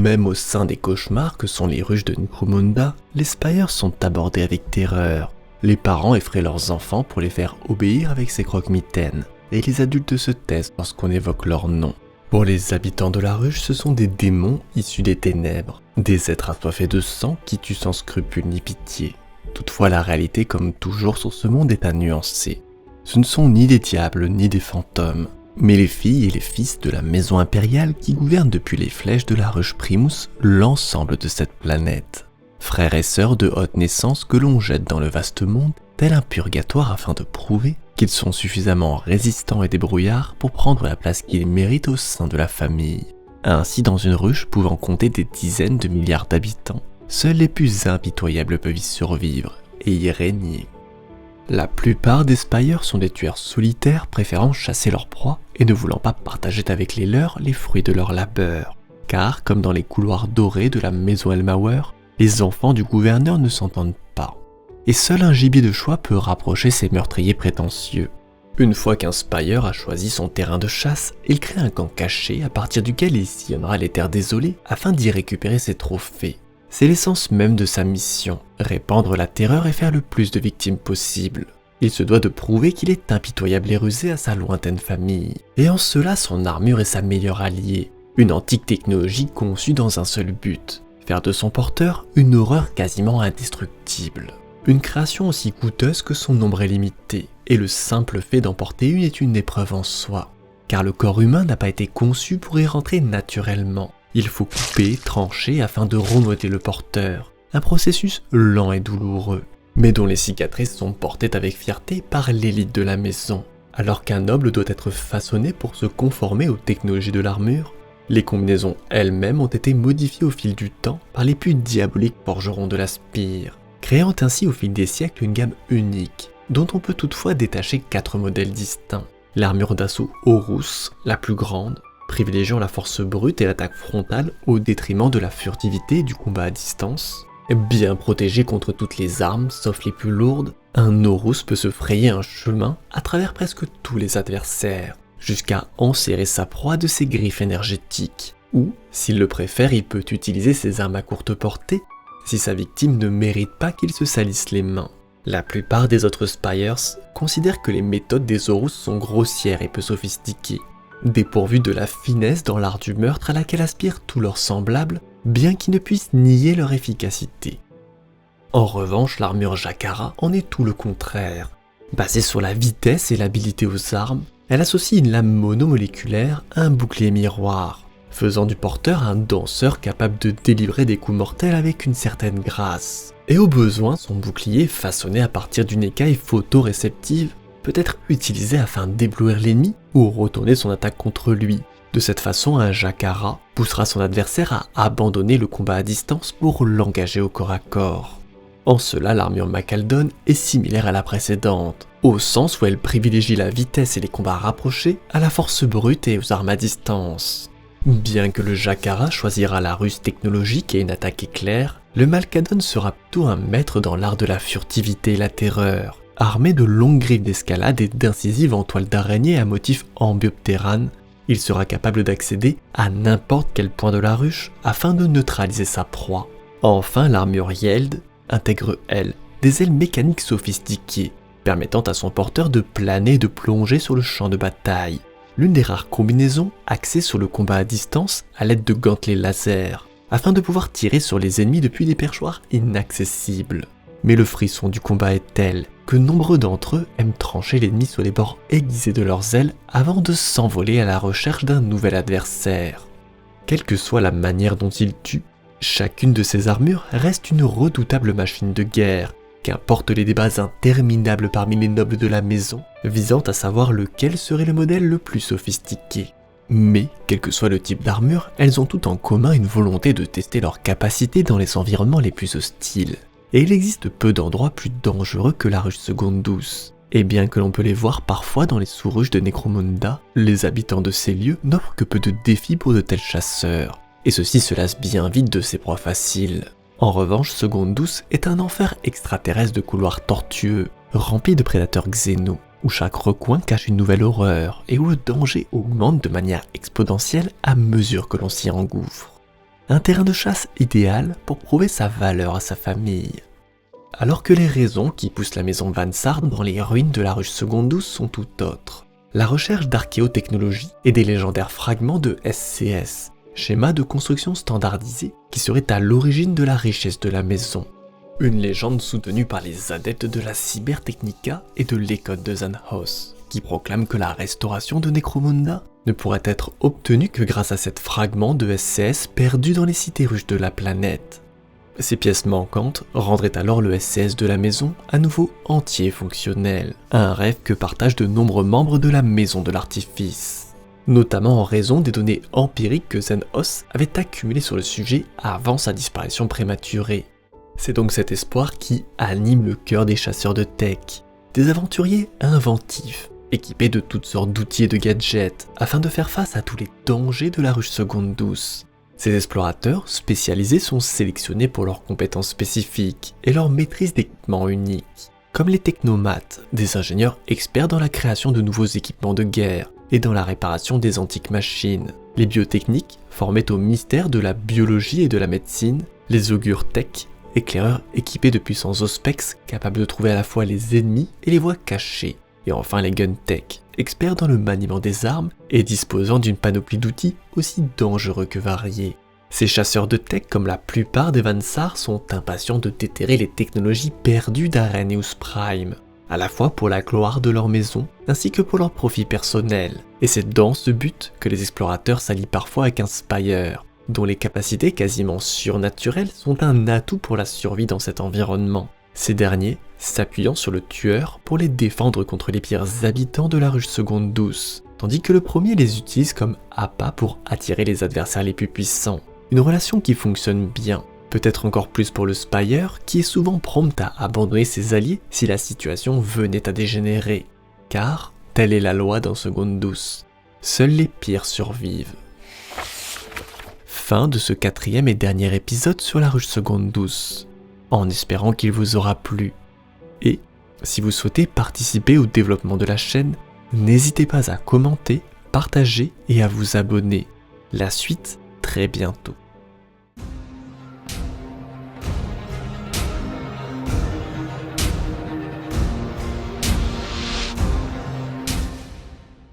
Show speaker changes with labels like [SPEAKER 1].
[SPEAKER 1] Même au sein des cauchemars que sont les ruches de Necromunda, les Spires sont abordés avec terreur. Les parents effraient leurs enfants pour les faire obéir avec ces croque-mitaines, et les adultes se taisent lorsqu'on évoque leur nom. Pour les habitants de la ruche, ce sont des démons issus des ténèbres, des êtres assoiffés de sang qui tuent sans scrupule ni pitié. Toutefois, la réalité, comme toujours sur ce monde, est à nuancer. Ce ne sont ni des diables ni des fantômes, mais les filles et les fils de la maison impériale qui gouvernent depuis les flèches de la ruche Primus l'ensemble de cette planète. Frères et sœurs de haute naissance que l'on jette dans le vaste monde, tel un purgatoire afin de prouver qu'ils sont suffisamment résistants et débrouillards pour prendre la place qu'ils méritent au sein de la famille. Ainsi, dans une ruche pouvant compter des dizaines de milliards d'habitants, seuls les plus impitoyables peuvent y survivre et y régner. La plupart des Spires sont des tueurs solitaires préférant chasser leur proie et ne voulant pas partager avec les leurs les fruits de leur labeur. Car, comme dans les couloirs dorés de la maison Elmauer, les enfants du gouverneur ne s'entendent pas. Et seul un gibier de choix peut rapprocher ces meurtriers prétentieux. Une fois qu'un Spire a choisi son terrain de chasse, il crée un camp caché à partir duquel il sillonnera les terres désolées afin d'y récupérer ses trophées. C'est l'essence même de sa mission, répandre la terreur et faire le plus de victimes possible. Il se doit de prouver qu'il est impitoyable et rusé à sa lointaine famille. Et en cela, son armure est sa meilleure alliée, une antique technologie conçue dans un seul but, faire de son porteur une horreur quasiment indestructible. Une création aussi coûteuse que son nombre est limité, et le simple fait d'en porter une est une épreuve en soi, car le corps humain n'a pas été conçu pour y rentrer naturellement. Il faut couper, trancher afin de remodeler le porteur, un processus lent et douloureux, mais dont les cicatrices sont portées avec fierté par l'élite de la maison. Alors qu'un noble doit être façonné pour se conformer aux technologies de l'armure, les combinaisons elles-mêmes ont été modifiées au fil du temps par les plus diaboliques forgerons de la Spire, créant ainsi au fil des siècles une gamme unique, dont on peut toutefois détacher 4 modèles distincts. L'armure d'assaut Horus, la plus grande, privilégiant la force brute et l'attaque frontale au détriment de la furtivité et du combat à distance. Bien protégé contre toutes les armes, sauf les plus lourdes, un Horus peut se frayer un chemin à travers presque tous les adversaires, jusqu'à enserrer sa proie de ses griffes énergétiques. Ou, s'il le préfère, il peut utiliser ses armes à courte portée, si sa victime ne mérite pas qu'il se salisse les mains. La plupart des autres Spires considèrent que les méthodes des Horus sont grossières et peu sophistiquées, dépourvues de la finesse dans l'art du meurtre à laquelle aspirent tous leurs semblables, bien qu'ils ne puissent nier leur efficacité. En revanche, l'armure Jakara en est tout le contraire. Basée sur la vitesse et l'habileté aux armes, elle associe une lame monomoléculaire à un bouclier miroir, faisant du porteur un danseur capable de délivrer des coups mortels avec une certaine grâce. Et au besoin, son bouclier, façonné à partir d'une écaille photoréceptive, peut être utilisé afin d'éblouir l'ennemi ou retourner son attaque contre lui. De cette façon, un Jakara poussera son adversaire à abandonner le combat à distance pour l'engager au corps à corps. En cela, l'armure Macaldon est similaire à la précédente, au sens où elle privilégie la vitesse et les combats rapprochés à la force brute et aux armes à distance. Bien que le Jakara choisira la ruse technologique et une attaque éclair, le Malkadon sera plutôt un maître dans l'art de la furtivité et la terreur. Armé de longues griffes d'escalade et d'incisives en toile d'araignée à motif ambioptérane, il sera capable d'accéder à n'importe quel point de la ruche afin de neutraliser sa proie. Enfin, l'armure Yeld intègre, elle, des ailes mécaniques sophistiquées, permettant à son porteur de planer et de plonger sur le champ de bataille. L'une des rares combinaisons axée sur le combat à distance à l'aide de gantelets laser, afin de pouvoir tirer sur les ennemis depuis des perchoirs inaccessibles. Mais le frisson du combat est tel que nombreux d'entre eux aiment trancher l'ennemi sur les bords aiguisés de leurs ailes avant de s'envoler à la recherche d'un nouvel adversaire. Quelle que soit la manière dont ils tuent, chacune de ces armures reste une redoutable machine de guerre, qu'importe les débats interminables parmi les nobles de la maison, visant à savoir lequel serait le modèle le plus sophistiqué. Mais, quel que soit le type d'armure, elles ont toutes en commun une volonté de tester leurs capacités dans les environnements les plus hostiles. Et il existe peu d'endroits plus dangereux que la ruche Secondus. Et bien que l'on peut les voir parfois dans les sous-ruches de Necromunda, les habitants de ces lieux n'offrent que peu de défis pour de tels chasseurs. Et ceux-ci se lassent bien vite de ces proies faciles. En revanche, Secondus est un enfer extraterrestre de couloirs tortueux, rempli de prédateurs xénos, où chaque recoin cache une nouvelle horreur, et où le danger augmente de manière exponentielle à mesure que l'on s'y engouffre. un terrain de chasse idéal pour prouver sa valeur à sa famille. Alors que les raisons qui poussent la maison Van Sart dans les ruines de la ruche seconde douce sont tout autres. La recherche d'archéotechnologie et des légendaires fragments de SCS, schéma de construction standardisé qui serait à l'origine de la richesse de la maison. Une légende soutenue par les adeptes de la cybertechnica et de l'école de Zandhos, qui proclame que la restauration de Necromunda ne pourrait être obtenue que grâce à cet fragment de SCS perdu dans les cités ruches de la planète. Ces pièces manquantes rendraient alors le SCS de la maison à nouveau entier fonctionnel, un rêve que partagent de nombreux membres de la maison de l'artifice, notamment en raison des données empiriques que Zandhos avait accumulées sur le sujet avant sa disparition prématurée. C'est donc cet espoir qui anime le cœur des chasseurs de tech, des aventuriers inventifs, équipés de toutes sortes d'outils et de gadgets, afin de faire face à tous les dangers de la ruche seconde douce. Ces explorateurs spécialisés sont sélectionnés pour leurs compétences spécifiques et leur maîtrise d'équipements uniques, comme les technomates, des ingénieurs experts dans la création de nouveaux équipements de guerre et dans la réparation des antiques machines, les biotechniques formés au mystère de la biologie et de la médecine, les augures tech, éclaireurs équipés de puissants auspex capables de trouver à la fois les ennemis et les voies cachées, et enfin les gun tech, experts dans le maniement des armes et disposant d'une panoplie d'outils aussi dangereux que variés. Ces chasseurs de tech, comme la plupart des Van Sart, sont impatients de déterrer les technologies perdues d'Arrhenius Prime, à la fois pour la gloire de leur maison, ainsi que pour leur profit personnel. Et c'est dans ce but que les explorateurs s'allient parfois avec un Spire, dont les capacités quasiment surnaturelles sont un atout pour la survie dans cet environnement. Ces derniers s'appuyant sur le tueur pour les défendre contre les pires habitants de la ruche seconde douce, tandis que le premier les utilise comme appât pour attirer les adversaires les plus puissants. Une relation qui fonctionne bien, peut-être encore plus pour le Spire, qui est souvent prompt à abandonner ses alliés si la situation venait à dégénérer. Car, telle est la loi dans seconde douce, seuls les pires survivent. Fin de ce 4e et dernier épisode sur la ruche seconde douce, en espérant qu'il vous aura plu. Et, si vous souhaitez participer au développement de la chaîne, n'hésitez pas à commenter, partager et à vous abonner. La suite, très bientôt.